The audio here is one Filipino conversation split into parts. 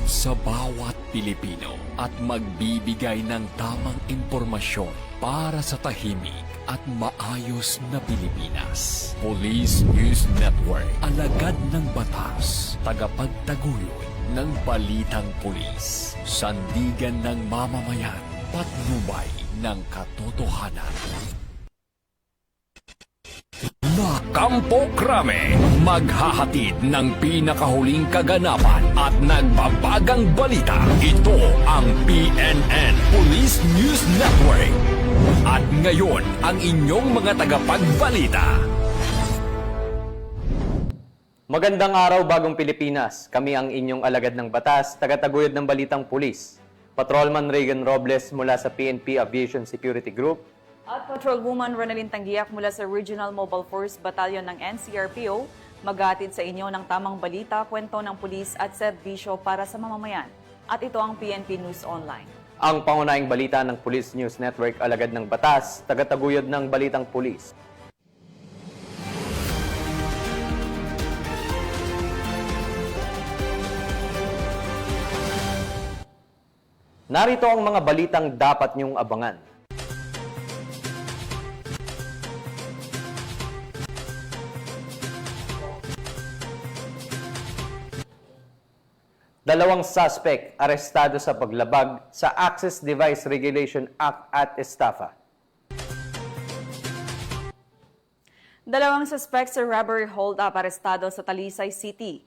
loob sa bawat Pilipino at magbibigay ng tamang impormasyon para sa tahimik at maayos na Pilipinas. Police News Network, alagad ng batas, tagapagtaguyod ng balitang pulis, sandigan ng mamamayan, patnubay ng katotohanan. Na Kampo Krame, maghahatid ng pinakahuling kaganapan at nagbabagang balita. Ito ang PNN Police News Network. At ngayon, ang inyong mga tagapagbalita. Magandang araw, Bagong Pilipinas. Kami ang inyong alagad ng batas, tagataguyod ng balitang pulis. Patrolman Regan Robles mula sa PNP Aviation Security Group. At Patrolwoman Ronaldine Tanggiak mula sa Regional Mobile Force Battalion ng NCRPO, maghatid sa inyo ng tamang balita, kwento ng pulis at serbisyo para sa mamamayan. At ito ang PNP News Online. Ang pangunahing balita ng Police News Network, alagad ng batas, tagataguyod ng balitang pulis. Narito ang mga balitang dapat niyong abangan. Dalawang suspect arestado sa paglabag sa Access Device Regulation Act at estafa. Dalawang suspect sa robbery hold-up arestado sa Talisay City.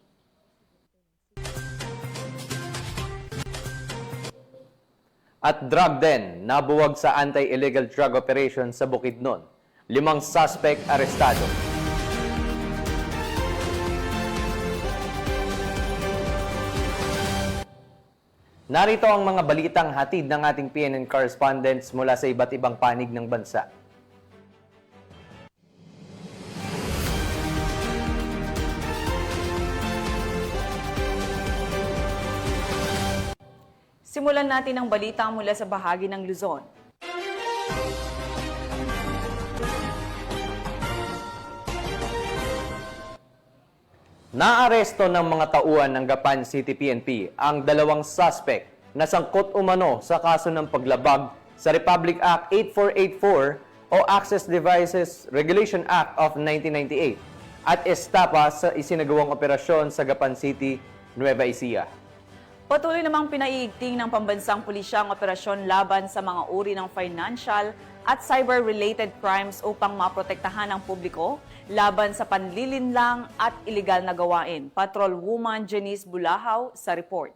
At drug den, nabuwag sa anti-illegal drug operation sa Bukidnon. 5 suspect arestado. Narito ang mga balitang hatid ng ating PNN correspondents mula sa iba't ibang panig ng bansa. Simulan natin ang balita mula sa bahagi ng Luzon. Naaresto ng mga tauhan ng Gapan City PNP ang 2 suspect na sangkot umano sa kaso ng paglabag sa Republic Act 8484 o Access Devices Regulation Act of 1998 at estafa sa isinagawang operasyon sa Gapan City, Nueva Ecija. Patuloy namang pinaiigting ng pambansang pulisya ang operasyon laban sa mga uri ng financial at cyber-related crimes upang maprotektahan ang publiko laban sa panlilinlang at iligal na gawain. Patrolwoman Janice Bulahaw sa report.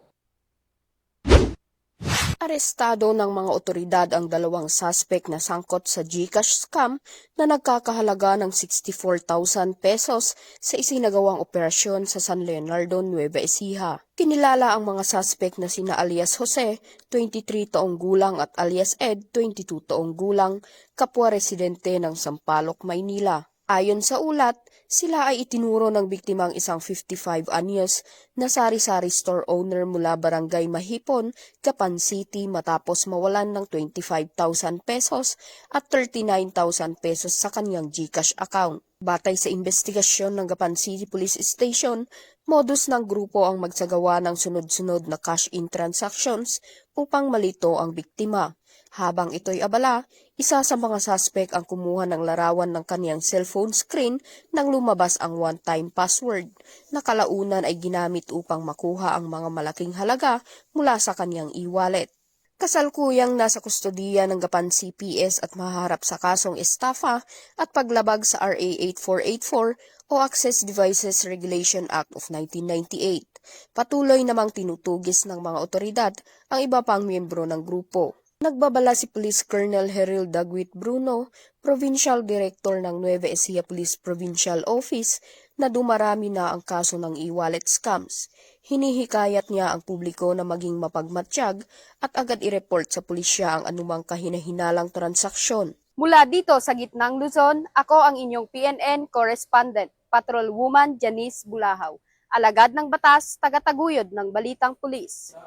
Arestado ng mga otoridad ang 2 suspect na sangkot sa GCash scam na nagkakahalaga ng 64,000 pesos sa isinagawang operasyon sa San Leonardo, Nueva Ecija. Kinilala ang mga suspect na sina alias Jose, 23 taong gulang at alias Ed, 22 taong gulang, kapwa residente ng Sampaloc, Maynila. Ayon sa ulat, sila ay itinuro ng biktimang isang 55 anyos na sari-sari store owner mula Barangay Mahipon, Gapan City matapos mawalan ng 25,000 pesos at 39,000 pesos sa kanyang GCash account. Batay sa investigasyon ng Gapan City Police Station, modus ng grupo ang magsagawa ng sunod-sunod na cash-in transactions upang malito ang biktima. Habang ito'y abala, isa sa mga suspect ang kumuha ng larawan ng kaniyang cellphone screen nang lumabas ang one-time password na kalaunan ay ginamit upang makuha ang mga malaking halaga mula sa kaniyang e-wallet. Kasalukuyang nasa kustodiya ng Gapan CPS at mahaharap sa kasong estafa at paglabag sa RA 8484 o Access Devices Regulation Act of 1998. Patuloy namang tinutugis ng mga otoridad ang iba pang miyembro ng grupo. Nagbabala si Police Colonel Heril Dagwit Bruno, Provincial Director ng Nueva Ecija Police Provincial Office, na dumarami na ang kaso ng e-wallet scams. Hinihikayat niya ang publiko na maging mapagmatsyag at agad i-report sa pulisya ang anumang kahinahinalang transaksyon. Mula dito sa gitnang Luzon, ako ang inyong PNN correspondent, Patrolwoman Janice Bulahaw. Alagad ng batas, tagataguyod ng balitang pulis.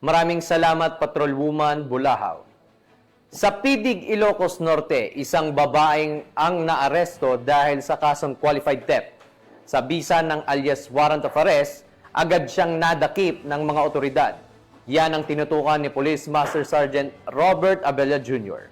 Maraming salamat, Patrolwoman Bulahaw. Sa Pidig, Ilocos Norte, isang babaeng ang naaresto dahil sa kasong qualified theft. Sa bisa ng alias warrant of arrest, agad siyang nadakip ng mga otoridad. Yan ang tinutukan ni Police Master Sergeant Robert Abella Jr.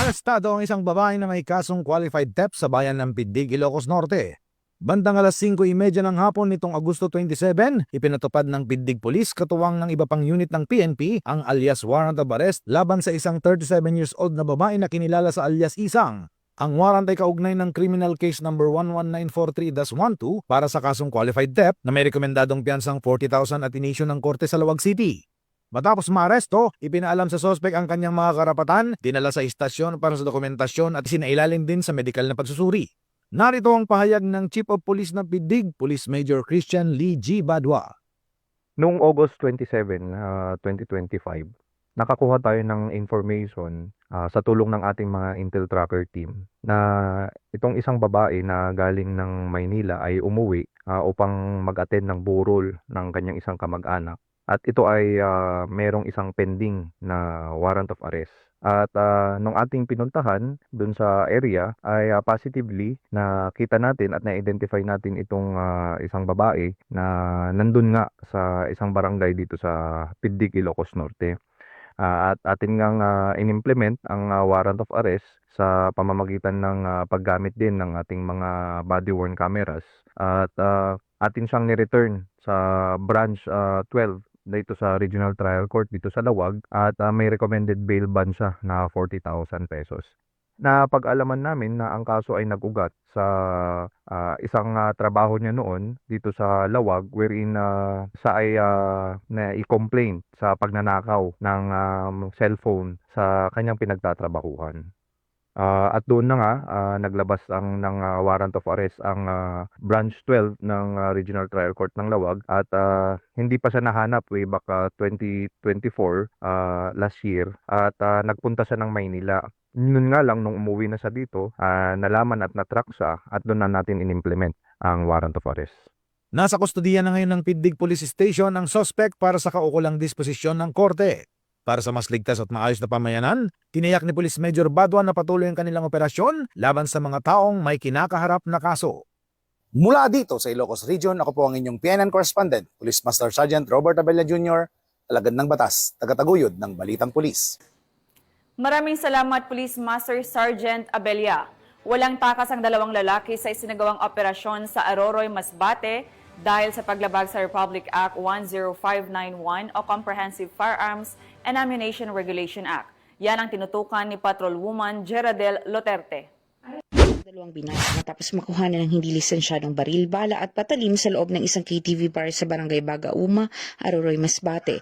Arestado ang isang babae na may kasong qualified theft sa bayan ng Pidig, Ilocos Norte. Bandang alas 5:30 ng hapon nitong Agosto 27, ipinatupad ng Pidig Police katuwang ng iba pang unit ng PNP ang alias warrant of arrest laban sa isang 37 years old na babae na kinilala sa alias Isang. Ang warrant ay kaugnay ng criminal case number 11943-12 para sa kasong qualified theft na may rekomendadong piyansang 40,000 at inisyu ng korte sa Lawag City. Matapos maaresto, ipinaalam sa sospek ang kanyang mga karapatan, dinala sa istasyon para sa dokumentasyon at sinailalim din sa medikal na pagsusuri. Narito ang pahayag ng Chief of Police ng Pidig, Police Major Christian Lee G. Badwa. Noong August 27, 2025, nakakuha tayo ng information sa tulong ng ating mga Intel Tracker team na itong isang babae na galing ng Maynila ay umuwi upang mag-attend ng burol ng kanyang isang kamag-anak. At ito ay merong isang pending na warrant of arrest. At nung ating pinuntahan dun sa area ay positively nakita natin at na-identify natin itong isang babae na nandun nga sa isang barangay dito sa Pidig, Ilocos Norte. At atin ngang in-implement ang warrant of arrest sa pamamagitan ng paggamit din ng ating mga body-worn cameras. At atin siyang ni-return sa branch 12 dito sa Regional Trial Court dito sa Lawag at may recommended bail bond siya na 40,000 pesos. Napag-alaman namin na ang kaso ay nag-ugat sa isang trabaho niya noon dito sa Lawag wherein siya ay na-i-complain sa pagnanakaw ng cellphone sa kanyang pinagtatrabahuhan. At doon na nga naglabas ng warrant of arrest ang branch 12 ng Regional Trial Court ng Lawag at hindi pa siya nahanap way back 2024 last year at nagpunta siya ng Maynila. Yun nga lang nung umuwi na siya dito, nalaman at na-track siya at doon na natin in-implement ang warrant of arrest. Nasa kustodiya na ngayon ng Pidig Police Station ang suspect para sa kaukulang disposisyon ng korte. Para sa mas ligtas at maayos na pamayanan, tiniyak ni Police Major Badwa na patuloy ang kanilang operasyon laban sa mga taong may kinakaharap na kaso. Mula dito sa Ilocos Region, ako po ang inyong PNN correspondent, Police Master Sergeant Robert Abella Jr., alagad ng batas, tagataguyod ng Balitang Pulis. Maraming salamat, Police Master Sergeant Abella. Walang takas ang dalawang lalaki sa isinagawang operasyon sa Aroroy, Masbate dahil sa paglabag sa Republic Act 10591 o Comprehensive Firearms and Ammunition Regulation Act. Yan ang tinutukan ni Patrolwoman Jeradel Loterte. Dalawang binata matapos makuha na ng hindi lisensyadong baril, bala at patalim sa loob ng isang KTV bar sa Barangay Bagauma, Aroroy, Masbate.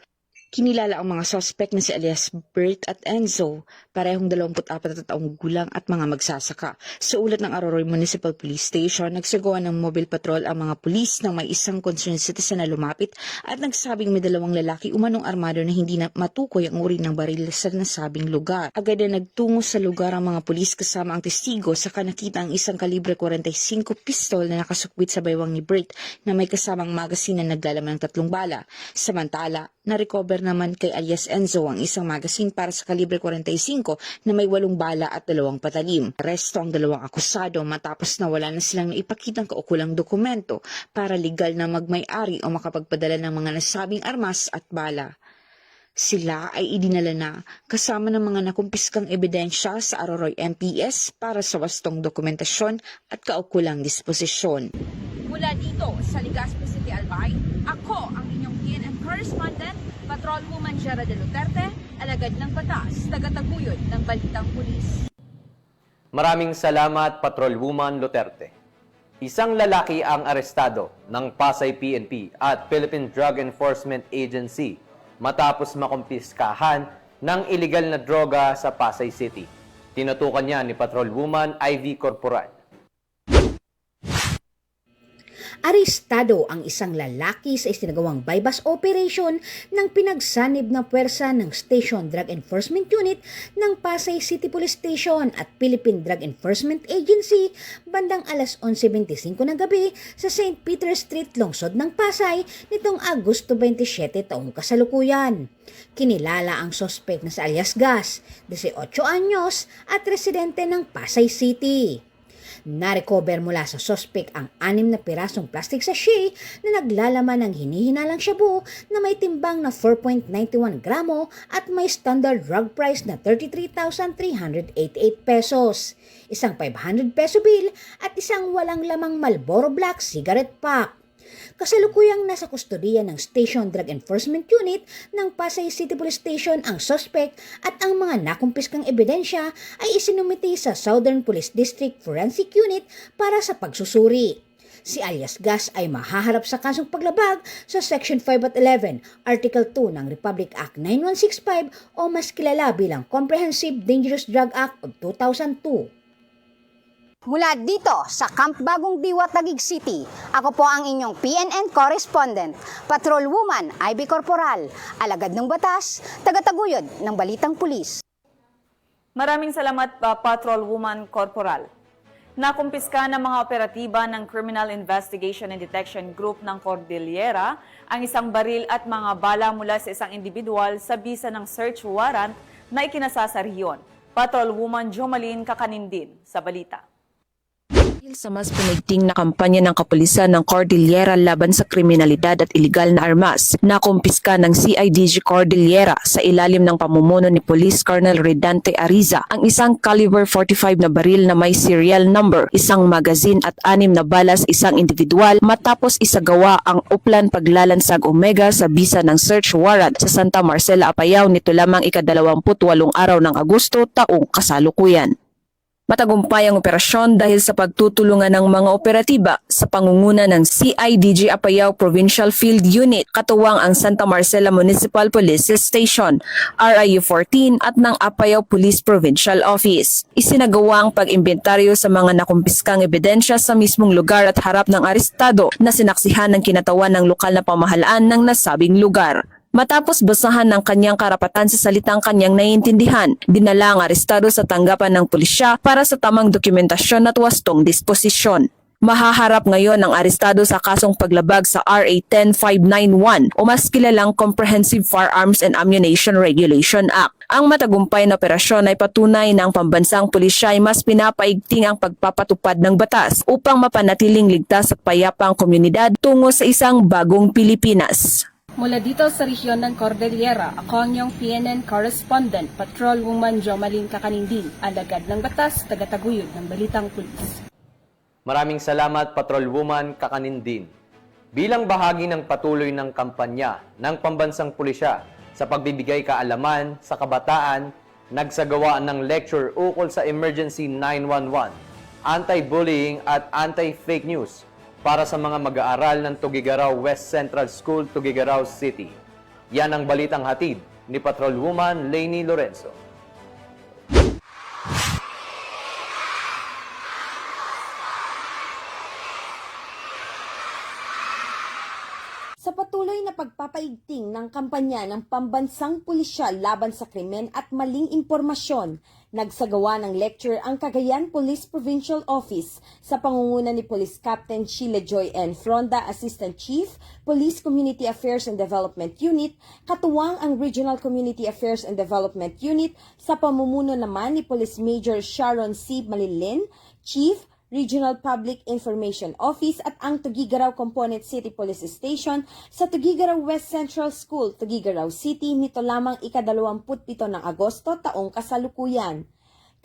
Kinilala ang mga suspect na si alias Bert at Enzo, parehong 24 na taong gulang at mga magsasaka. Sa ulat ng Aroroy Municipal Police Station, nagsagawa ng mobile patrol ang mga pulis nang may isang concerned citizen na lumapit at nagsabing may dalawang lalaki umanong armado na hindi na matukoy ang uri ng baril sa nasabing lugar. Agad na nagtungo sa lugar ang mga pulis kasama ang testigo saka nakita ang isang kalibre 45 pistol na nakasukwit sa baywang ni Bert na may kasamang magazine na naglalaman ng 3 bala. Samantala, na-recover naman kay alias Enzo ang isang magazine para sa kalibre 45 na may 8 bala at 2 patalim. Aresto ang dalawang akusado matapos na wala na silang naipakitang kaukulang dokumento para legal na magmay-ari o makapagpadala ng mga nasabing armas at bala. Sila ay idinala na kasama ng mga nakumpiskang ebidensya sa Aroroy MPS para sa wastong dokumentasyon at kaukulang disposisyon. Mula dito sa Legazpi City, Albay, ako ang inyong PNN correspondent, Patrolwoman Jeradel Loterte, alagad ng batas, tagataguyod ng Balitang Pulis. Maraming salamat, Patrolwoman Loterte. Isang lalaki ang arestado ng Pasay PNP at Philippine Drug Enforcement Agency matapos makumpiskahan ng iligal na droga sa Pasay City. Tinutukan niya ni Patrolwoman Ivy Corporal. Arestado ang isang lalaki sa isinagawang bypass operation ng pinagsanib na puwersa ng Station Drug Enforcement Unit ng Pasay City Police Station at Philippine Drug Enforcement Agency bandang alas 11:25 ng gabi sa St. Peter Street, lungsod ng Pasay nitong Agosto 27 taong kasalukuyan. Kinilala ang sospek na si alias Gas, 18 anyos at residente ng Pasay City. Narecover mula sa sospek ang 6 na pirasong plastic sachet na naglalaman ng hinihinalang shabu na may timbang na 4.91 gramo at may standard drug price na 33,388 pesos, isang 500 peso bill at isang walang lamang Marlboro Black cigarette pack. Kasalukuyang nasa kustodiya ng Station Drug Enforcement Unit ng Pasay City Police Station ang sospek at ang mga nakumpiskang ebidensya ay isinumiti sa Southern Police District Forensic Unit para sa pagsusuri. Si alias Gas ay mahaharap sa kasong paglabag sa Section 5 at 11, Article 2 ng Republic Act 9165 o mas kilala bilang Comprehensive Dangerous Drug Act of 2002. Mula dito sa Camp Bagong Diwa, Taguig City, ako po ang inyong PNN correspondent, Patrolwoman Ivy Corporal, alagad ng batas, tagataguyod ng Balitang Pulis. Maraming salamat, Patrolwoman Corporal. Nakumpiska ng mga operatiba ng Criminal Investigation and Detection Group ng Cordillera ang isang baril at mga bala mula sa isang individual sa bisa ng search warrant na ikinasa sa rehiyon. Patrolwoman Jomalyn Kakanindin sa balita. Sa mas pinigting na kampanya ng kapulisan ng Cordillera laban sa kriminalidad at iligal na armas, nakumpiska ng CIDG Cordillera sa ilalim ng pamumuno ni Police Colonel Redante Ariza ang isang caliber 45 na baril na may serial number, isang magazine at 6 na bala sa isang individual matapos isagawa ang uplan paglalansag Omega sa bisa ng search warrant sa Santa Marcela, Apayao nito lamang ika-28 araw ng Agosto taong kasalukuyan. Matagumpay ang operasyon dahil sa pagtutulungan ng mga operatiba sa pangunguna ng CIDG Apayao Provincial Field Unit, katuwang ang Santa Marcela Municipal Police Station, RIU 14 at ng Apayao Police Provincial Office. Isinagawa ang pag-imbentaryo sa mga nakumpiskang ebidensya sa mismong lugar at harap ng arestado na sinaksihan ng kinatawan ng lokal na pamahalaan ng nasabing lugar. Matapos basahan ng kanyang karapatan sa salitang kanyang naiintindihan, dinala ang arestado sa tanggapan ng pulisya para sa tamang dokumentasyon at wastong disposisyon. Mahaharap ngayon ang arestado sa kasong paglabag sa RA 10591 o mas kilalang Comprehensive Firearms and Ammunition Regulation Act. Ang matagumpay na operasyon ay patunay na ang pambansang pulisya ay mas pinapaigting ang pagpapatupad ng batas upang mapanatiling ligtas at payapa ang komunidad tungo sa isang bagong Pilipinas. Mula dito sa rehiyon ng Cordillera, ako ang iyong PNN correspondent, Patrolwoman Jomalyn Kakanindin, alagad ng batas, tagataguyod ng Balitang Pulis. Maraming salamat, Patrolwoman Kakanindin. Bilang bahagi ng patuloy ng kampanya ng pambansang pulisya sa pagbibigay kaalaman sa kabataan, nagsagawa ng lecture ukol sa Emergency 911, anti-bullying at anti-fake news para sa mga mag-aaral ng Tugigaraw West Central School, Tugigaraw City. Yan ang balitang hatid ni Patrolwoman Lainey Lorenzo. Sa patuloy na pagpapaigting ng kampanya ng pambansang pulisya laban sa krimen at maling impormasyon, nagsagawa ng lecture ang Cagayan Police Provincial Office sa pangunguna ni Police Captain Sheila Joy N. Fronda, Assistant Chief, Police Community Affairs and Development Unit, katuwang ang Regional Community Affairs and Development Unit sa pamumuno naman ni Police Major Sharon C. Malilin, Chief, Regional Public Information Office at ang Tugigaraw Component City Police Station sa Tugigaraw West Central School, Tugigaraw City nito lamang ika-27 ng Agosto taong kasalukuyan.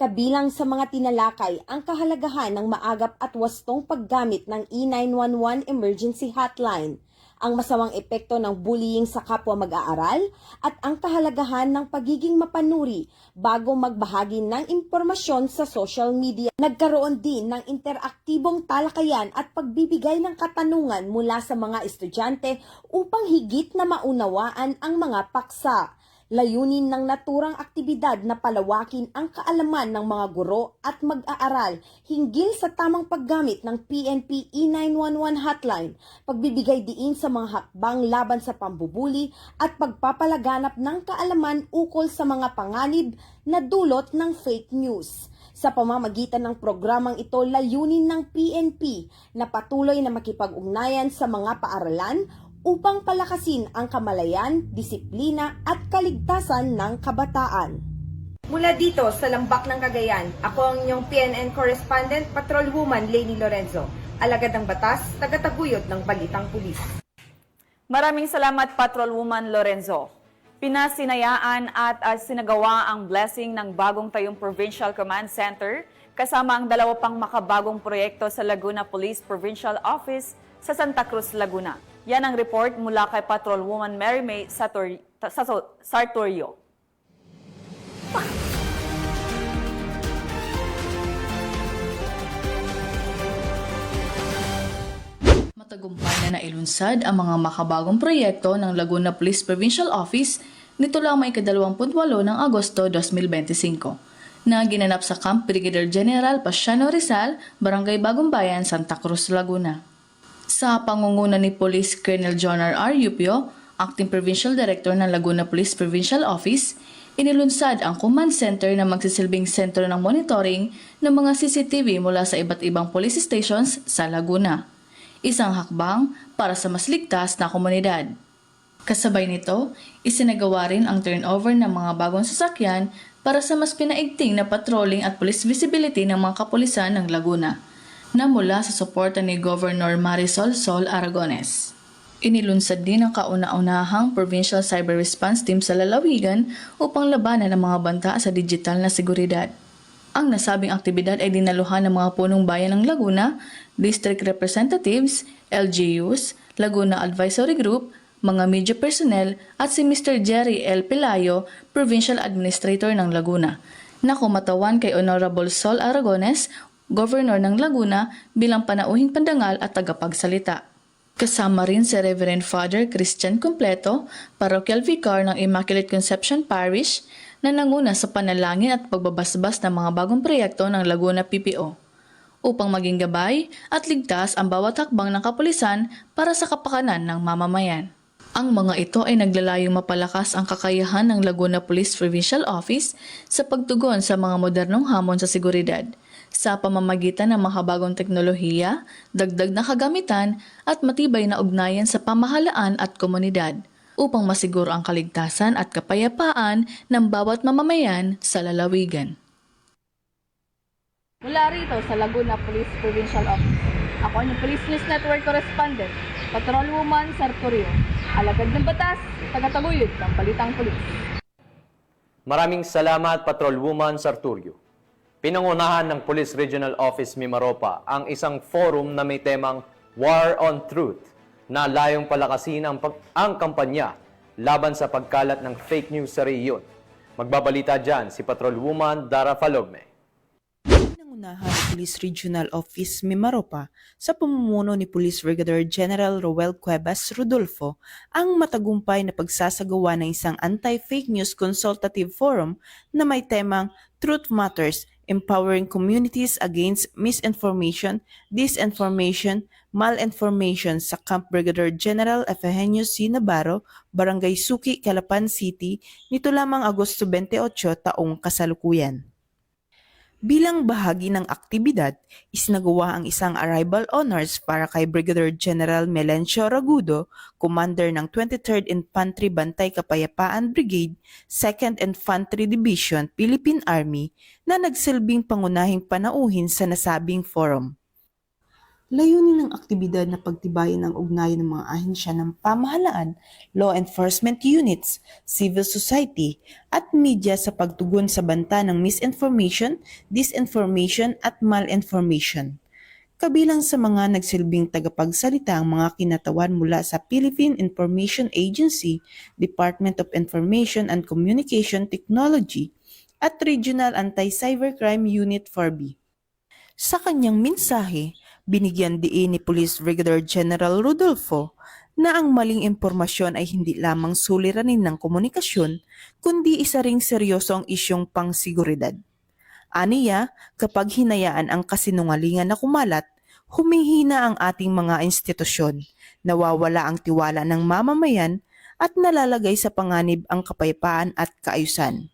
Kabilang sa mga tinalakay ang kahalagahan ng maagap at wastong paggamit ng E911 Emergency Hotline, ang masamang epekto ng bullying sa kapwa mag-aaral at ang kahalagahan ng pagiging mapanuri bago magbahagi ng impormasyon sa social media. Nagkaroon din ng interaktibong talakayan at pagbibigay ng katanungan mula sa mga estudyante upang higit na maunawaan ang mga paksa. Layunin ng naturang aktibidad na palawakin ang kaalaman ng mga guro at mag-aaral hinggil sa tamang paggamit ng PNP E911 hotline, pagbibigay diin sa mga hakbang laban sa pambubuli at pagpapalaganap ng kaalaman ukol sa mga panganib na dulot ng fake news. Sa pamamagitan ng programang ito, layunin ng PNP na patuloy na makipag-ugnayan sa mga paaralan upang palakasin ang kamalayan, disiplina at kaligtasan ng kabataan. Mula dito sa Lambak ng Cagayan, ako ang inyong PNN correspondent, Patrolwoman Lainey Lorenzo. Alagad ng batas, tagataguyod ng Balitang Pulis. Maraming salamat, Patrolwoman Lorenzo. Pinasinayaan at sinagawa ang blessing ng bagong tayong Provincial Command Center kasama ang 2 pang makabagong proyekto sa Laguna Police Provincial Office sa Santa Cruz, Laguna. Yan ang report mula kay Patrolwoman Mary May Sartorio. Matagumpay na nailunsad ang mga makabagong proyekto ng Laguna Police Provincial Office nito lamang ika-28 ng Agosto 2025 na ginanap sa Camp Brigadier General Pasiano Rizal, Barangay Bagong Bayan, Santa Cruz, Laguna. Sa pangunguna ni Police Colonel John R. Yupio, Acting Provincial Director ng Laguna Police Provincial Office, inilunsad ang command center na magsisilbing sentro ng monitoring ng mga CCTV mula sa iba't ibang police stations sa Laguna. Isang hakbang para sa mas ligtas na komunidad. Kasabay nito, isinagawa rin ang turnover ng mga bagong sasakyan para sa mas pinaigting na patrolling at police visibility ng mga kapulisan ng Laguna, na mula sa suporta ni Governor Marisol Sol Aragones. Inilunsad din ang kauna-unahang Provincial Cyber Response Team sa lalawigan upang labanan ang mga banta sa digital na seguridad. Ang nasabing aktibidad ay dinaluhan ng mga punong bayan ng Laguna, district representatives, LGUs, Laguna Advisory Group, mga media personnel at si Mr. Jerry L. Pelayo, Provincial Administrator ng Laguna, na kumatawan kay Honorable Sol Aragones, Governor ng Laguna bilang panauhing pandangal at tagapagsalita. Kasama rin si Reverend Father Christian Completo, Parochial Vicar ng Immaculate Conception Parish, na nanguna sa panalangin at pagbabasbas ng mga bagong proyekto ng Laguna PPO, upang maging gabay at ligtas ang bawat hakbang ng kapulisan para sa kapakanan ng mamamayan. Ang mga ito ay naglalayong mapalakas ang kakayahan ng Laguna Police Provincial Office sa pagtugon sa mga modernong hamon sa seguridad, sa pamamagitan ng makabagong teknolohiya, dagdag na kagamitan at matibay na ugnayan sa pamahalaan at komunidad upang masiguro ang kaligtasan at kapayapaan ng bawat mamamayan sa lalawigan. Mula rito sa Laguna Police Provincial Office, ako ang Police News Network Correspondent, Patrolwoman Sartorio. Alagad ng batas, tagataguyod ng Balitang Pulis. Maraming salamat, Patrolwoman Sartorio. Pinangunahan ng Police Regional Office Mimaropa ang isang forum na may temang War on Truth na layong palakasin ang kampanya laban sa pagkalat ng fake news sa rehiyon. Magbabalita dyan si Patrolwoman Dara Falogme. Pinangunahan ng Police Regional Office Mimaropa sa pamumuno ni Police Brigadier General Roel Cuevas Rodolfo ang matagumpay na pagsasagawa ng isang anti-fake news consultative forum na may temang Truth Matters, Empowering Communities Against Misinformation, Disinformation, Malinformation sa Camp Brigadier General Efegenio C. Navarro, Barangay Suki, Calapan City, nito lamang Agosto 28 taong kasalukuyan. Bilang bahagi ng aktibidad, isinagawa ang isang arrival honors para kay Brigadier General Melencio Ragudo, Commander ng 23rd Infantry Bantay Kapayapaan Brigade, 2nd Infantry Division, Philippine Army, na nagsilbing pangunahing panauhin sa nasabing forum. Layunin ng aktibidad na pagtibayin ang ugnayan ng mga ahensya ng pamahalaan, law enforcement units, civil society, at media sa pagtugon sa banta ng misinformation, disinformation at malinformation. Kabilang sa mga nagsilbing tagapagsalita ang mga kinatawan mula sa Philippine Information Agency, Department of Information and Communication Technology, at Regional Anti-Cybercrime Unit 4B. Sa kanyang mensahe, binigyan diin ni Police Brigadier General Rodolfo na ang maling impormasyon ay hindi lamang suliranin ng komunikasyon, kundi isa ring seryosong isyong pangsiguridad. Aniya, kapag hinayaan ang kasinungalingan na kumalat, humihina ang ating mga institusyon, nawawala ang tiwala ng mamamayan at nalalagay sa panganib ang kapayapaan at kaayusan.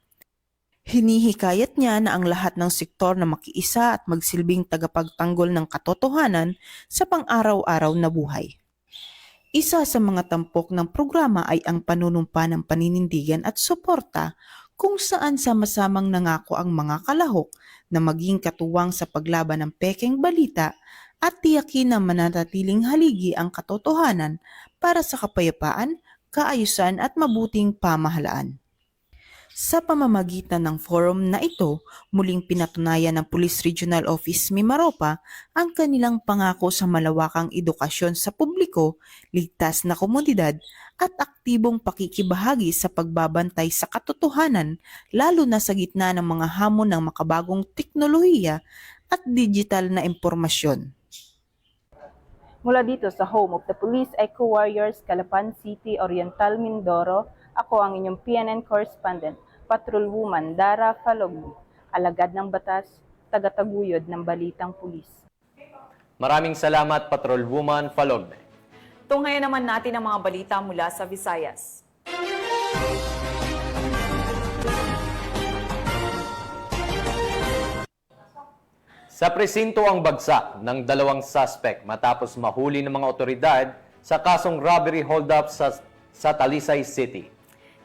Hinihikayat niya na ang lahat ng sektor na makiisa at magsilbing tagapagtanggol ng katotohanan sa pang-araw-araw na buhay. Isa sa mga tampok ng programa ay ang panunumpa ng paninindigan at suporta kung saan sama-samang nangako ang mga kalahok na maging katuwang sa paglaban ng pekeng balita at tiyakin na mananatiling haligi ang katotohanan para sa kapayapaan, kaayusan at mabuting pamahalaan. Sa pamamagitan ng forum na ito, muling pinatunayan ng Police Regional Office Mimaropa ang kanilang pangako sa malawakang edukasyon sa publiko, ligtas na komunidad at aktibong pakikibahagi sa pagbabantay sa katotohanan, lalo na sa gitna ng mga hamon ng makabagong teknolohiya at digital na impormasyon. Mula dito sa home of the Police Eco Warriors, Calapan City, Oriental, Mindoro, ako ang inyong PNN correspondent, Patrolwoman Dara Falogni, alagad ng batas, tagataguyod ng balitang pulis. Maraming salamat, Patrolwoman Falogni. Tunghayan naman natin ang mga balita mula sa Visayas. Sa presinto ang bagsak ng dalawang suspect matapos mahuli ng mga otoridad sa kasong robbery hold-up sa Talisay City.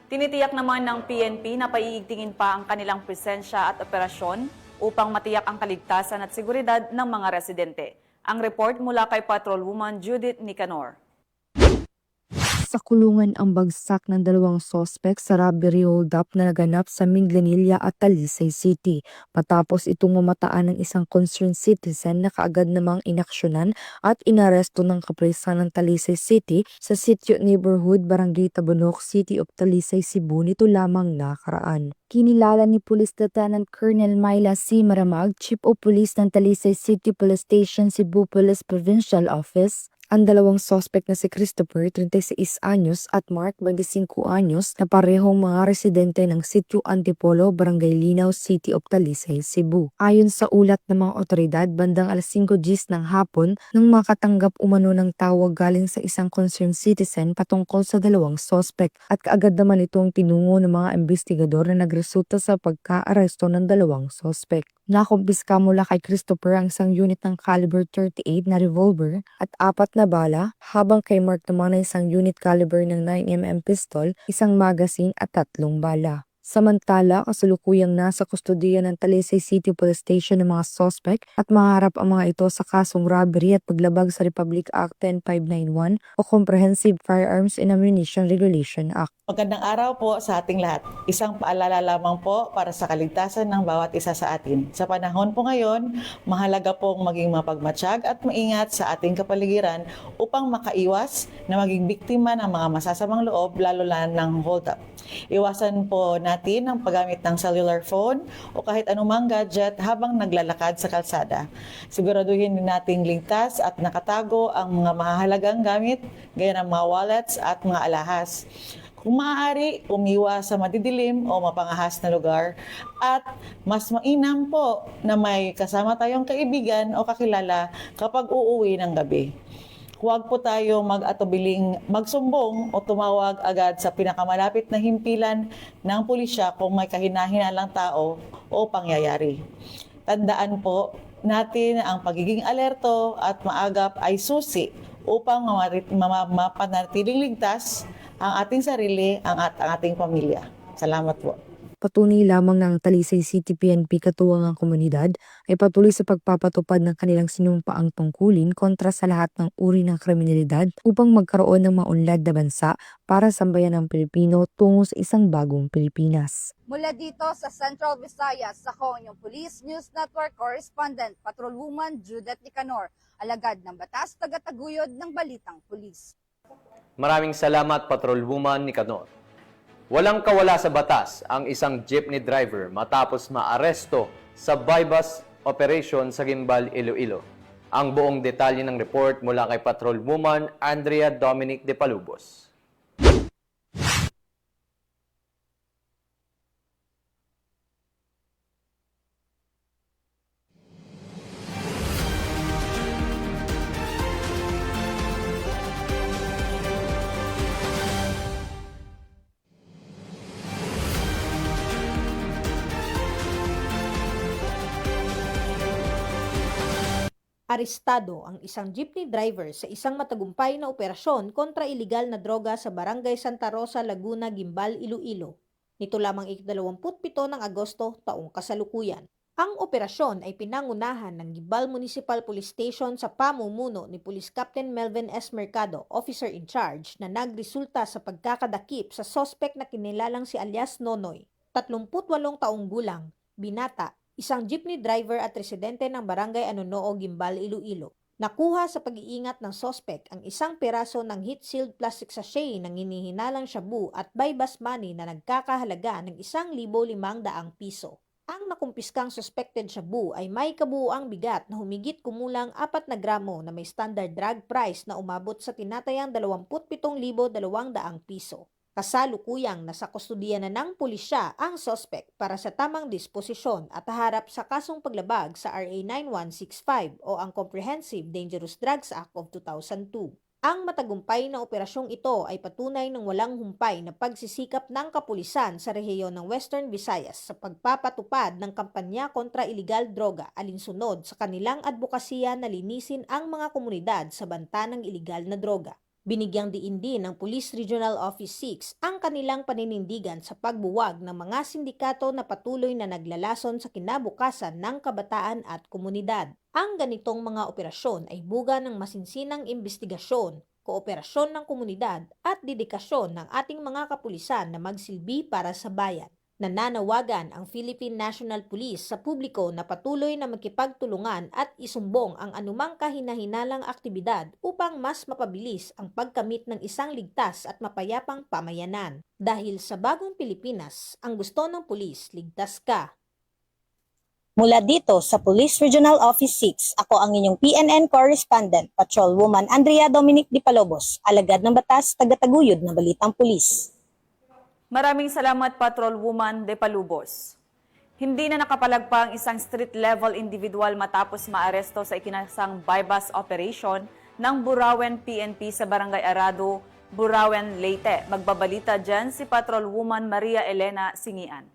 Tinitiyak naman ng PNP na paiigtingin pa ang kanilang presensya at operasyon upang matiyak ang kaligtasan at seguridad ng mga residente. Ang report mula kay Patrolwoman Judith Nicanor. Sa kulungan ang bagsak ng dalawang sospek sa robbery hold-up na naganap sa Minglanilla at Talisay City. Matapos itong mamataan ng isang concerned citizen na kaagad namang inaksyonan at inaresto ng kapulisan ng Talisay City sa Sitio Neighborhood, Barangay Tabunok, City of Talisay, Cebu nito lamang nakaraan. Kinilala ni Police Lieutenant Colonel Myla C. Maramag, Chief of Police ng Talisay City Police Station, Cebu Police Provincial Office, ang dalawang sospek na si Christopher, 36 anyos at Mark, 25 anyos na parehong mga residente ng Sitio Antipolo, Barangay Linaw, City of Talisay, Cebu. Ayon sa ulat ng mga otoridad, bandang alas 5 GMT ng hapon nang makatanggap umano ng tawag galing sa isang concerned citizen patungkol sa dalawang sospek at kaagad naman itong tinungo ng mga investigador na nagresulta sa pagka-aresto ng dalawang sospek. Nakumpiska mula kay Christopher ang isang unit ng caliber 38 na revolver at 4 na bala, habang kay Mark naman ay isang unit caliber ng 9mm pistol, isang magazine at 3 bala. Samantala, kasalukuyang nasa kustodiya ng Talisay City Police Station ng mga sospek at maharap ang mga ito sa kasong robbery at paglabag sa Republic Act 10591 o Comprehensive Firearms and Ammunition Regulation Act. Magandang araw po sa ating lahat. Isang paalala lamang po para sa kaligtasan ng bawat isa sa atin. Sa panahon po ngayon, mahalaga pong maging mapagmatsyag at maingat sa ating kapaligiran upang makaiwas na maging biktima ng mga masasamang loob, lalo na ng hold-up. Iwasan po natin ang paggamit ng cellular phone o kahit anumang gadget habang naglalakad sa kalsada. Siguraduhin din nating ligtas at nakatago ang mga mahalagang gamit gaya ng mga wallets at mga alahas. Kung maaari, umiwas sa madidilim o mapangahas na lugar at mas mainam po na may kasama tayong kaibigan o kakilala kapag uuwi ng gabi. Huwag po tayo mag-atubiling magsumbong o tumawag agad sa pinakamalapit na himpilan ng pulisya kung may kahina-hinalang tao o pangyayari. Tandaan po natin ang pagiging alerto at maagap ay susi upang mapanatiling ligtas ang ating sarili at ang ating pamilya. Salamat po. Patunay lamang ng Talisay City PNP katuwang ang komunidad ay patuloy sa pagpapatupad ng kanilang sinumpaang tungkulin kontra sa lahat ng uri ng kriminalidad upang magkaroon ng maunlad na bansa para sa bayan ng Pilipino tungo sa isang bagong Pilipinas. Mula dito sa Central Visayas, ako ang inyong Police News Network Correspondent, Patrolwoman Judith Nicanor, alagad ng batas, tagataguyod ng balitang pulis. Maraming salamat, Patrolwoman Nicanor. Walang kawala sa batas ang isang jeepney driver matapos maaresto sa bypass operation sa Gimbal, Iloilo. Ang buong detalye ng report mula kay Patrolwoman Andrea Dominic de Palubos. Arestado ang isang jeepney driver sa isang matagumpay na operasyon kontra iligal na droga sa Barangay Santa Rosa, Laguna, Gimbal, Iloilo. Nito lamang 27 ng Agosto taong kasalukuyan. Ang operasyon ay pinangunahan ng Gimbal Municipal Police Station sa pamumuno ni Police Captain Melvin S. Mercado, officer in charge, na nagresulta sa pagkakadakip sa sospek na kinilalang si alias Nonoy, 38 taong gulang, binata, isang jeepney driver at residente ng Barangay Anunoo, Gimbal, Iloilo. Nakuha sa pag-iingat ng sospek ang isang piraso ng heat-sealed plastic sachet ng hinihinalang shabu at buy-bus money na nagkakahalaga ng 1,500 piso. Ang nakumpiskang suspected shabu ay may kabuuang bigat na humigit kumulang 4 na gramo na may standard drug price na umabot sa tinatayang 27,200 piso. Kasalukuyang nasa kustudiya na ng pulisya ang sospek para sa tamang disposisyon at haharap sa kasong paglabag sa RA 9165 o ang Comprehensive Dangerous Drugs Act of 2002. Ang matagumpay na operasyong ito ay patunay ng walang humpay na pagsisikap ng kapulisan sa rehiyon ng Western Visayas sa pagpapatupad ng kampanya kontra iligal droga alinsunod sa kanilang advokasya na linisin ang mga komunidad sa banta ng iligal na droga. Binigyang diin din ng Police Regional Office 6 ang kanilang paninindigan sa pagbuwag ng mga sindikato na patuloy na naglalason sa kinabukasan ng kabataan at komunidad. Ang ganitong mga operasyon ay buga ng masinsinang investigasyon, kooperasyon ng komunidad at dedikasyon ng ating mga kapulisan na magsilbi para sa bayan. Nananawagan ang Philippine National Police sa publiko na patuloy na magkipagtulungan at isumbong ang anumang kahinahinalang aktibidad upang mas mapabilis ang pagkamit ng isang ligtas at mapayapang pamayanan. Dahil sa bagong Pilipinas, ang gusto ng pulis, ligtas ka. Mula dito sa Police Regional Office 6, ako ang inyong PNN Correspondent, Patrolwoman Andrea Dominic de Palubos, alagad ng batas, tagataguyod ng Balitang Pulis. Maraming salamat, Patrolwoman de Palubos. Hindi na nakapalagpa ang isang street-level individual matapos maaresto sa ikinasang buy-bus operation ng Burauen PNP sa Barangay Arado, Burauen, Leyte. Magbabalita dyan si Patrolwoman Maria Elena Singian.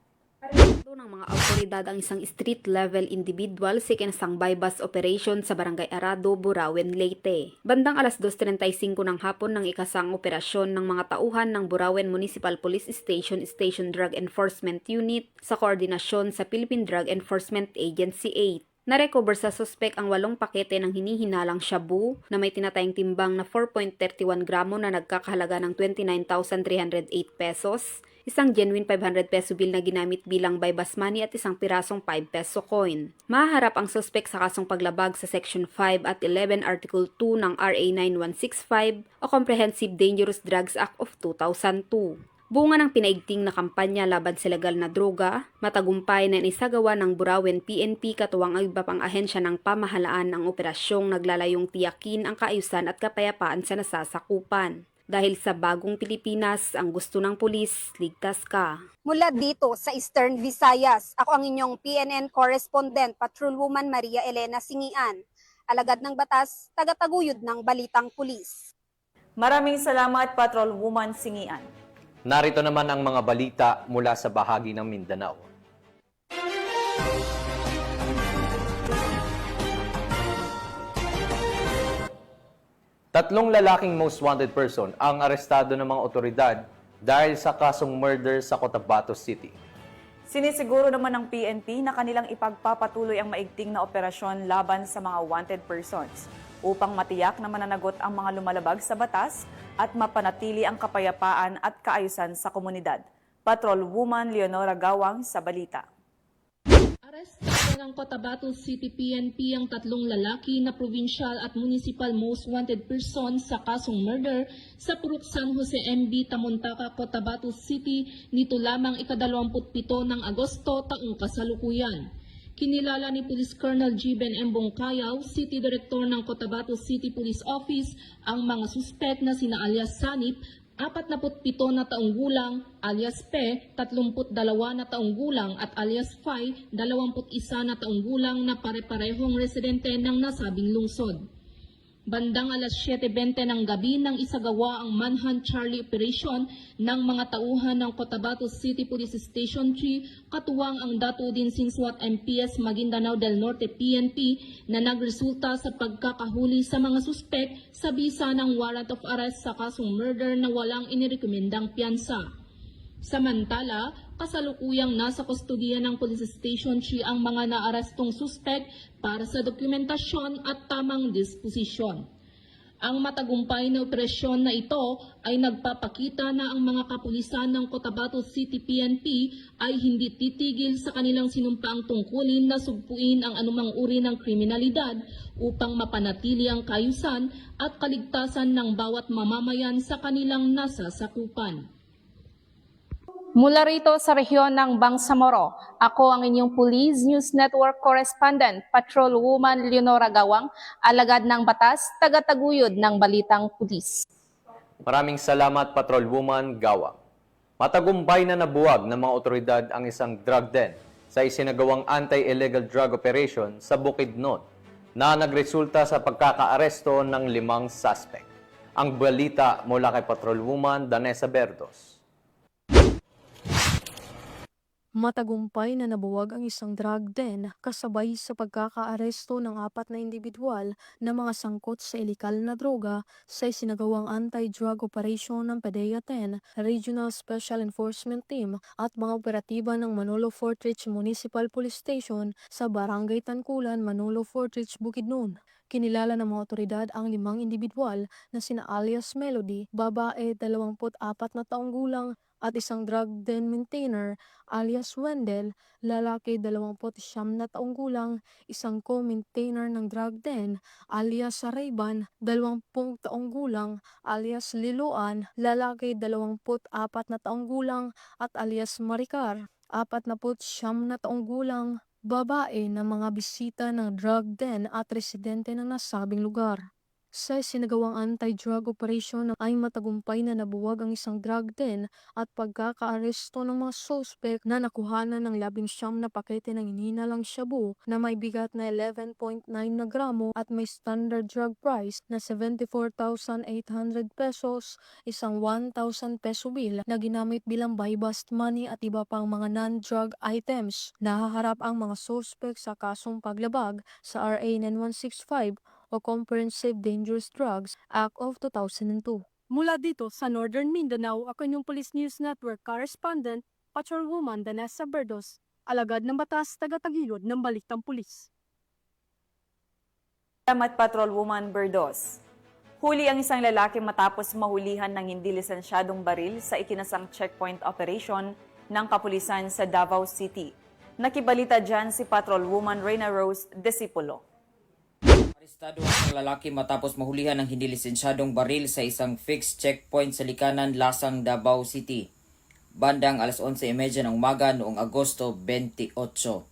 Aresto ng mga awtoridad ang isang street-level individual sa ikinasang buy-bus operation sa Barangay Arado, Burauen, Leyte. Bandang alas 2:35 ng hapon ng ikasang operasyon ng mga tauhan ng Burauen Municipal Police Station Station Drug Enforcement Unit sa koordinasyon sa Philippine Drug Enforcement Agency 8. Narecover sa suspek ang 8 pakete ng hinihinalang shabu na may tinatayang timbang na 4.31 gramo na nagkakahalaga ng 29,308 pesos, isang genuine 500 peso bill na ginamit bilang buy-bus money at isang pirasong 5 peso coin. Mahaharap ang suspek sa kasong paglabag sa Section 5 at 11 Article 2 ng RA 9165 o Comprehensive Dangerous Drugs Act of 2002. Bunga ng pinaigting na kampanya laban sa legal na droga, matagumpay na isagawa ng Burauen PNP katuwang ang iba pang ahensya ng pamahalaan ang operasyong naglalayong tiyakin ang kaayusan at kapayapaan sa nasasakupan. Dahil sa bagong Pilipinas, ang gusto ng pulis, ligtas ka. Mula dito sa Eastern Visayas, ako ang inyong PNN Correspondent, Patrolwoman Maria Elena Singian, alagad ng batas, tagataguyod ng Balitang Pulis. Maraming salamat, Patrolwoman Singian. Narito naman ang mga balita mula sa bahagi ng Mindanao. Tatlong lalaking most wanted person ang arestado ng mga otoridad dahil sa kasong murder sa Cotabato City. Sinisiguro naman ng PNP na kanilang ipagpapatuloy ang maigting na operasyon laban sa mga wanted persons upang matiyak na mananagot ang mga lumalabag sa batas at mapanatili ang kapayapaan at kaayusan sa komunidad. Patrolwoman Leonora Gawang sa balita. Arestado ng Cotabato City PNP ang tatlong lalaki na provincial at municipal most wanted person sa kasong murder sa Purok San Jose MB, Tamuntaka, Cotabato City nito lamang ika-27 ng Agosto taong kasalukuyan. Kinilala ni Police Colonel Giben M. Bongkayaw, City Director ng Cotabato City Police Office, ang mga suspect na sina alias Sanip, 47 na taong gulang, alias Pe, 32 na taong gulang at alias Fai, 21 na taong gulang na pare-parehong residente ng nasabing lungsod. Bandang alas 7:20 ng gabi nang isagawa ang Manhunt Charlie Operation ng mga tauhan ng Cotabato City Police Station 3, katuwang ang Datudin Sinswat MPS Maguindanao del Norte PNP na nagresulta sa pagkakahuli sa mga suspek sa bisa ng warrant of arrest sa kasong murder na walang inirekomendang piyansa. Samantala, kasalukuyang nasa kustodiya ng Police Station 3 ang mga naarestong suspek para sa dokumentasyon at tamang disposisyon. Ang matagumpay na operasyon na ito ay nagpapakita na ang mga kapulisan ng Cotabato City PNP ay hindi titigil sa kanilang sinumpaang tungkulin na sugpuin ang anumang uri ng kriminalidad upang mapanatili ang kaayusan at kaligtasan ng bawat mamamayan sa kanilang nasasakupan. Mula rito sa rehiyon ng Bangsamoro, ako ang inyong Police News Network Correspondent, Patrolwoman Leonora Gawang, alagad ng batas, tagataguyod ng balitang pulis. Maraming salamat, Patrolwoman Gawang. Matagumpay na nabuwag ng mga otoridad ang isang drug den sa isinagawang anti-illegal drug operation sa Bukidnon na nagresulta sa pagkakaaresto ng 5 suspect. Ang balita mula kay Patrolwoman Danessa Berdos. Matagumpay na nabuwag ang isang drug den kasabay sa pagkakaaresto ng 4 na individual na mga sangkot sa ilikal na droga sa isinagawang anti-drug operation ng PDEA 10 Regional Special Enforcement Team at mga operatiba ng Manolo Fort Ridge Municipal Police Station sa Barangay Tankulan, Manolo Fort Ridge, Bukidnon. Kinilala ng mga otoridad ang 5 individual na sina alias Melody, babae 24 na taong gulang, at isang drug den maintainer alias Wendell, lalaki 29 na taong gulang, isang co-maintainer ng drug den alias Rayban, 20 taong gulang, alias Liloan, lalaki 24 na taong gulang, at alias Maricar, 49 na taong gulang, babae na mga bisita ng drug den at residente ng nasabing lugar. Sa sinagawang anti-drug operation ay matagumpay na nabuwag ang isang drug den at pagkakaaresto ng mga suspect na nakuhanan ng 19 na pakete ng ininalang shabu na may bigat na 11.9 na gramo at may standard drug price na 74,800 pesos, isang 1,000 peso bill na ginamit bilang buy-bust money at iba pang mga non-drug items. Nahaharap ang mga suspect sa kasong paglabag sa RA 9165 o Comprehensive Dangerous Drugs Act of 2002. Mula dito sa Northern Mindanao, ako yung Police News Network Correspondent, Patrolwoman Danessa Berdos, alagad ng batas, tagatagilod ng balitang pulis. Salamat, Patrolwoman Berdos. Huli ang isang lalaki matapos mahulihan ng hindi lisensyadong baril sa ikinasang checkpoint operation ng kapulisan sa Davao City. Nakibalita dyan si Patrolwoman Reyna Rose Disipulo. Arestado ang lalaki matapos mahulihan ng hindi lisensyadong baril sa isang fixed checkpoint sa Likanan, Lasang, Davao City. Bandang alas 11:30 ng umaga noong Agosto 28.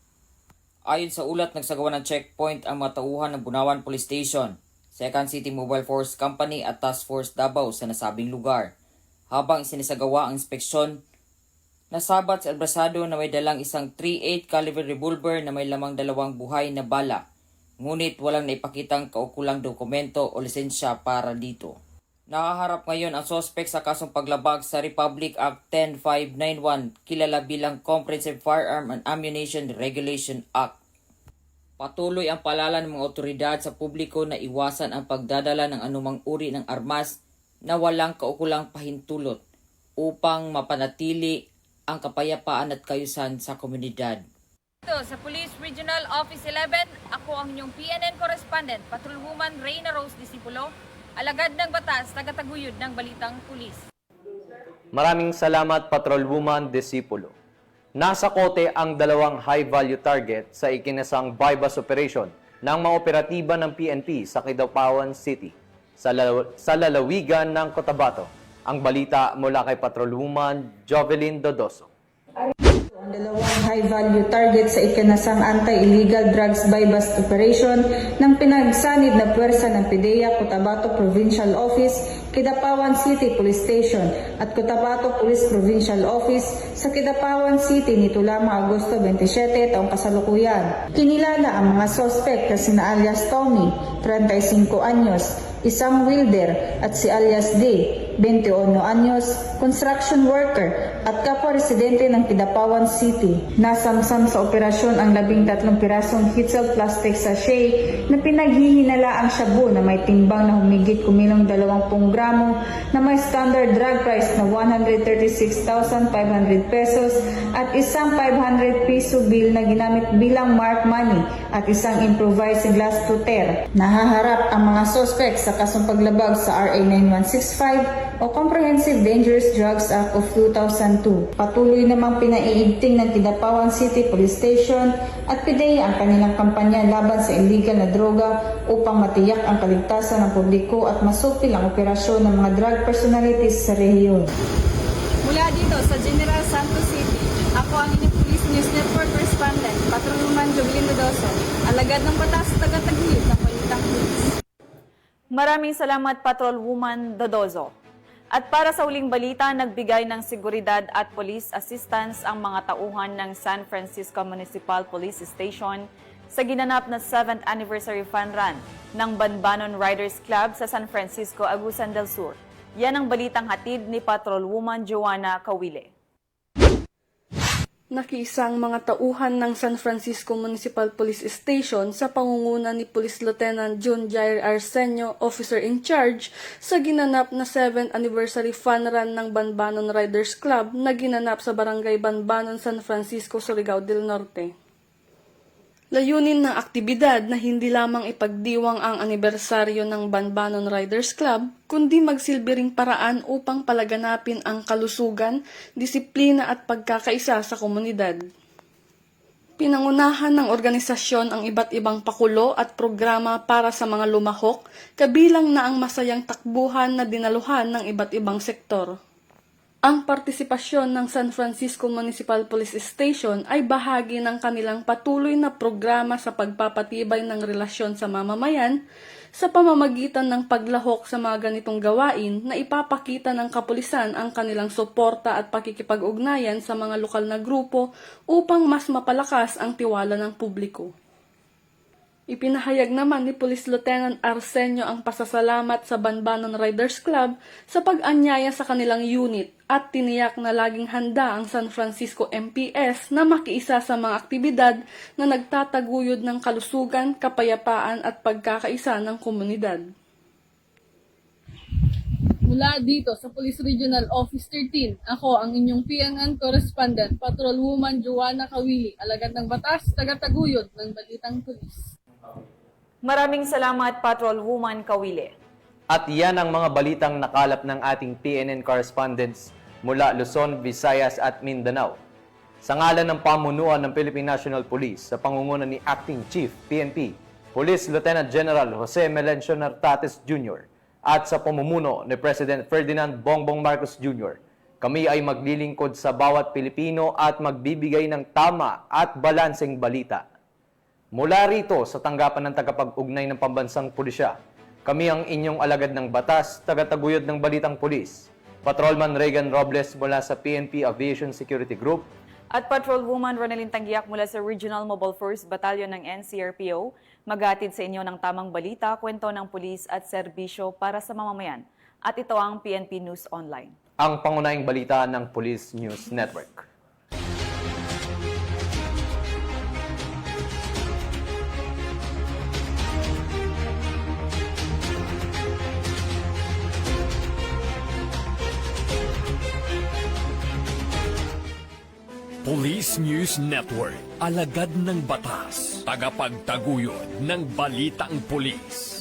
Ayon sa ulat, nagsagawa ng checkpoint ang matauhan ng Bunawan Police Station, 2nd City Mobile Force Company at Task Force Davao sa nasabing lugar. Habang sinisagawa ang inspeksyon, nasabat sa albrasado na may dalang isang .38 caliber revolver na may lamang 2 buhay na bala. Ngunit walang naipakitang kaukulang dokumento o lisensya para dito. Nakaharap ngayon ang sospek sa kasong paglabag sa Republic Act 10591, kilala bilang Comprehensive Firearm and Ammunition Regulation Act. Patuloy ang paalala ng mga otoridad sa publiko na iwasan ang pagdadala ng anumang uri ng armas na walang kaukulang pahintulot upang mapanatili ang kapayapaan at kaayusan sa komunidad. Sa Police Regional Office 11, ako ang inyong PNN Correspondent, Patrolwoman Reyna Rose Disipulo, alagad ng batas, tagataguyod ng balitang pulis. Maraming salamat, Patrolwoman Disipulo. Nasa kote ang 2 high-value target sa ikinasang buy-bust operation ng mga operatiba ng PNP sa Kidapawan City sa lalawigan ng Cotabato. Ang balita mula kay Patrolwoman Jovelyn Dodoso. Ang dalawang high-value target sa ikinasang anti-illegal drugs buy-bust operation ng pinagsanib na puwersa ng PIDEA Cotabato Provincial Office, Kidapawan City Police Station at Cotabato Police Provincial Office sa Kidapawan City nito lamang Agosto 27 taong kasalukuyan. Kinilala ang mga sospek na sina alias Tommy, 35 anyos, isang welder at si alias D, 21 anyos, construction worker at kapwa residente ng Kidapawan City. Nasamsam sa operasyon ang 13 pirasong Hitzel plastic sachet na pinaghihinala ang shabu na may timbang na humigit kumilong 20 gramo na may standard drug price na 136,500 pesos at isang 500 piso bill na ginamit bilang mark money at isang improvised glass tuter. Nahaharap ang mga suspect sa kasong paglabag sa RA 9165 o Comprehensive Dangerous Drugs Act of 2002. Patuloy namang pinaiigting ng Kidapawan City Police Station at PIDEA ang kanilang kampanya laban sa illegal na droga upang matiyak ang kaligtasan ng publiko at masupil ang operasyon ng mga drug personalities sa rehiyon. Mula dito sa General Santos City, ako ang inyong Police News Network correspondent, Patrolwoman Jovelyn Dodoso, alagad ng batas, taga-taguyod ng Balitang Pulis. Maraming salamat, Patrolwoman Dodoso. At para sa uling balita, nagbigay ng seguridad at police assistance ang mga tauhan ng San Francisco Municipal Police Station sa ginanap na 7th Anniversary Fun Run ng Banbanon Riders Club sa San Francisco, Agusan del Sur. Yan ang balitang hatid ni Patrolwoman Joanna Kawile. Nakiisang mga tauhan ng San Francisco Municipal Police Station sa pangunguna ni Police Lieutenant John Jair Arsenio, Officer in Charge, sa ginanap na 7th Anniversary Fun Run ng Banbanon Riders Club na ginanap sa Barangay Banbanon, San Francisco, Surigao del Norte. Layunin ng aktibidad na hindi lamang ipagdiwang ang anibersaryo ng Banbanon Riders Club, kundi magsilbing paraan upang palaganapin ang kalusugan, disiplina at pagkakaisa sa komunidad. Pinangunahan ng organisasyon ang iba't ibang pakulo at programa para sa mga lumahok, kabilang na ang masayang takbuhan na dinaluhan ng iba't ibang sektor. Ang partisipasyon ng San Francisco Municipal Police Station ay bahagi ng kanilang patuloy na programa sa pagpapatibay ng relasyon sa mamamayan sa pamamagitan ng paglahok sa mga ganitong gawain na ipapakita ng kapulisan ang kanilang suporta at pakikipag-ugnayan sa mga lokal na grupo upang mas mapalakas ang tiwala ng publiko. Ipinahayag naman ni Police Lieutenant Arsenio ang pasasalamat sa Banbanon Riders Club sa pag-anyaya sa kanilang unit at tiniyak na laging handa ang San Francisco MPS na makiisa sa mga aktibidad na nagtataguyod ng kalusugan, kapayapaan at pagkakaisa ng komunidad. Mula dito sa Police Regional Office 13, ako ang inyong PNN Correspondent, Patrolwoman Joanna Kawili, alagad ng batas, taga-taguyod ng Balitang Pulis. Maraming salamat, Patrolwoman Kawile. At yan ang mga balitang nakalap ng ating PNN correspondents mula Luzon, Visayas at Mindanao. Sa ngalan ng pamunuan ng Philippine National Police sa pangunguna ni Acting Chief PNP, Police Lieutenant General Jose Melencio Nartates Jr. at sa pamumuno ni President Ferdinand Bongbong Marcos Jr., kami ay maglilingkod sa bawat Pilipino at magbibigay ng tama at balanseng balita. Mula rito sa tanggapan ng tagapag-ugnay ng Pambansang Pulisya, kami ang inyong alagad ng batas, taga-taguyod ng Balitang Pulis, Patrolman Regan Robles mula sa PNP Aviation Security Group, at Patrolwoman Ronelyn Tanggiak mula sa Regional Mobile Force Battalion ng NCRPO, maghatid sa inyo ng tamang balita, kwento ng pulis at serbisyo para sa mamamayan. At ito ang PNP News Online. Ang pangunahing balita ng Police News Network. Police News Network, alagad ng batas, tagapagtaguyod ng Balitang Pulis.